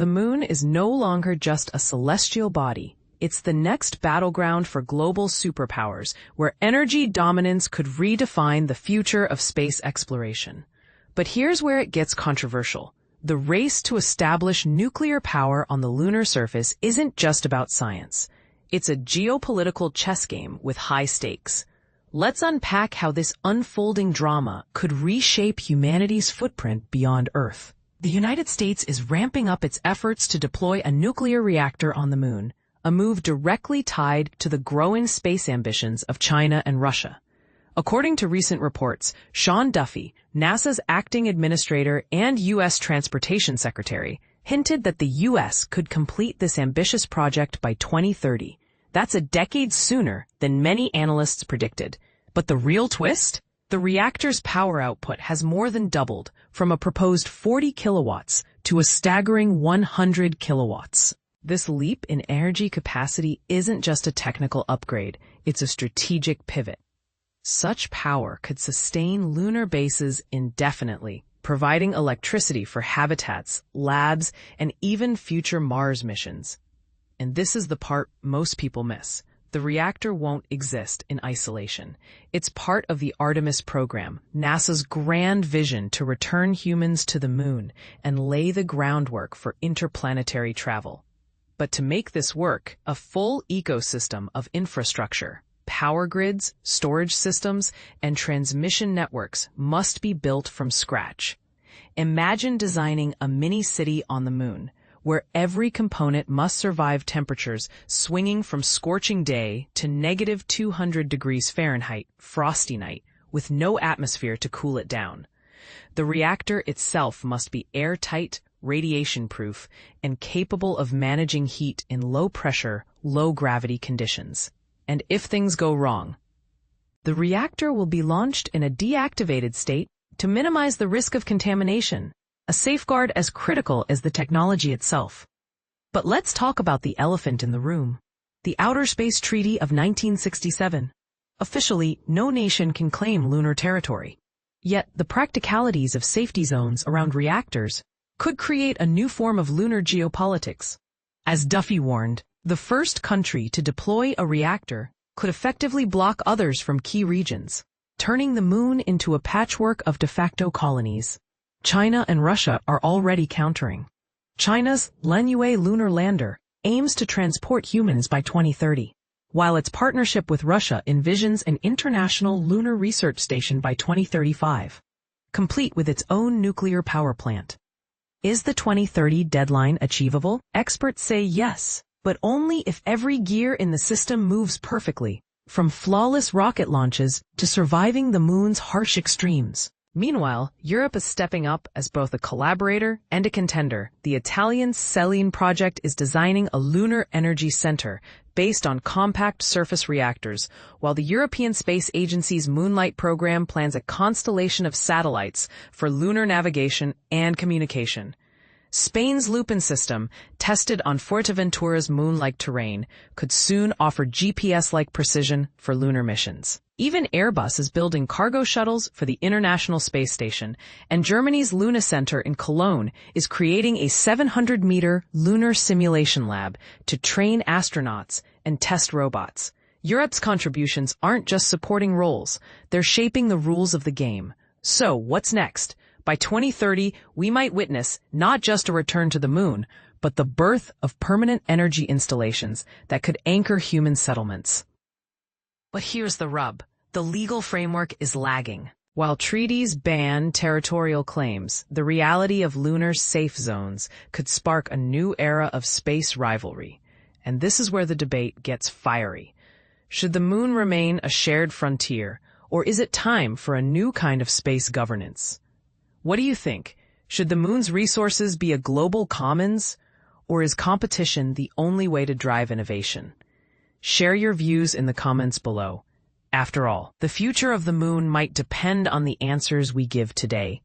The moon is no longer just a celestial body. It's the next battleground for global superpowers, where energy dominance could redefine the future of space exploration. But here's where it gets controversial. The race to establish nuclear power on the lunar surface isn't just about science. It's a geopolitical chess game with high stakes. Let's unpack how this unfolding drama could reshape humanity's footprint beyond Earth. The United States is ramping up its efforts to deploy a nuclear reactor on the moon, a move directly tied to the growing space ambitions of China and Russia. According to recent reports, Sean Duffy, NASA's acting administrator and U.S. Transportation Secretary, hinted that the U.S. could complete this ambitious project by 2030. That's a decade sooner than many analysts predicted. But the real twist? The reactor's power output has more than doubled, from a proposed 40 kilowatts to a staggering 100 kilowatts. This leap in energy capacity isn't just a technical upgrade, it's a strategic pivot. Such power could sustain lunar bases indefinitely, providing electricity for habitats, labs, and even future Mars missions. And this is the part most people miss. The reactor won't exist in isolation. It's part of the Artemis program, NASA's grand vision to return humans to the moon and lay the groundwork for interplanetary travel. But to make this work, a full ecosystem of infrastructure, power grids, storage systems, and transmission networks must be built from scratch. Imagine designing a mini-city on the moon, where every component must survive temperatures swinging from scorching day to negative 200 degrees Fahrenheit, frosty night, with no atmosphere to cool it down. The reactor itself must be airtight, radiation-proof, and capable of managing heat in low-pressure, low-gravity conditions. And if things go wrong, the reactor will be launched in a deactivated state to minimize the risk of contamination, a safeguard as critical as the technology itself. But let's talk about the elephant in the room. The Outer Space Treaty of 1967. Officially, no nation can claim lunar territory. Yet, the practicalities of safety zones around reactors could create a new form of lunar geopolitics. As Duffy warned, the first country to deploy a reactor could effectively block others from key regions, turning the moon into a patchwork of de facto colonies. China and Russia are already countering. China's Lianyue lunar lander aims to transport humans by 2030, while its partnership with Russia envisions an international lunar research station by 2035, complete with its own nuclear power plant. Is the 2030 deadline achievable? Experts say yes, but only if every gear in the system moves perfectly, from flawless rocket launches to surviving the moon's harsh extremes. Meanwhile, Europe is stepping up as both a collaborator and a contender. The Italian Selene project is designing a lunar energy center based on compact surface reactors, while the European Space Agency's Moonlight program plans a constellation of satellites for lunar navigation and communication. Spain's Lupin system, tested on Fuerteventura's moon-like terrain, could soon offer GPS-like precision for lunar missions. Even Airbus is building cargo shuttles for the International Space Station, and Germany's Luna Center in Cologne is creating a 700-meter lunar simulation lab to train astronauts and test robots. Europe's contributions aren't just supporting roles, they're shaping the rules of the game. So, what's next? By 2030, we might witness not just a return to the moon, but the birth of permanent energy installations that could anchor human settlements. But here's the rub. The legal framework is lagging. While treaties ban territorial claims, the reality of lunar safe zones could spark a new era of space rivalry. And this is where the debate gets fiery. Should the moon remain a shared frontier, or is it time for a new kind of space governance? What do you think? Should the moon's resources be a global commons, or is competition the only way to drive innovation? Share your views in the comments below. After all, the future of the moon might depend on the answers we give today.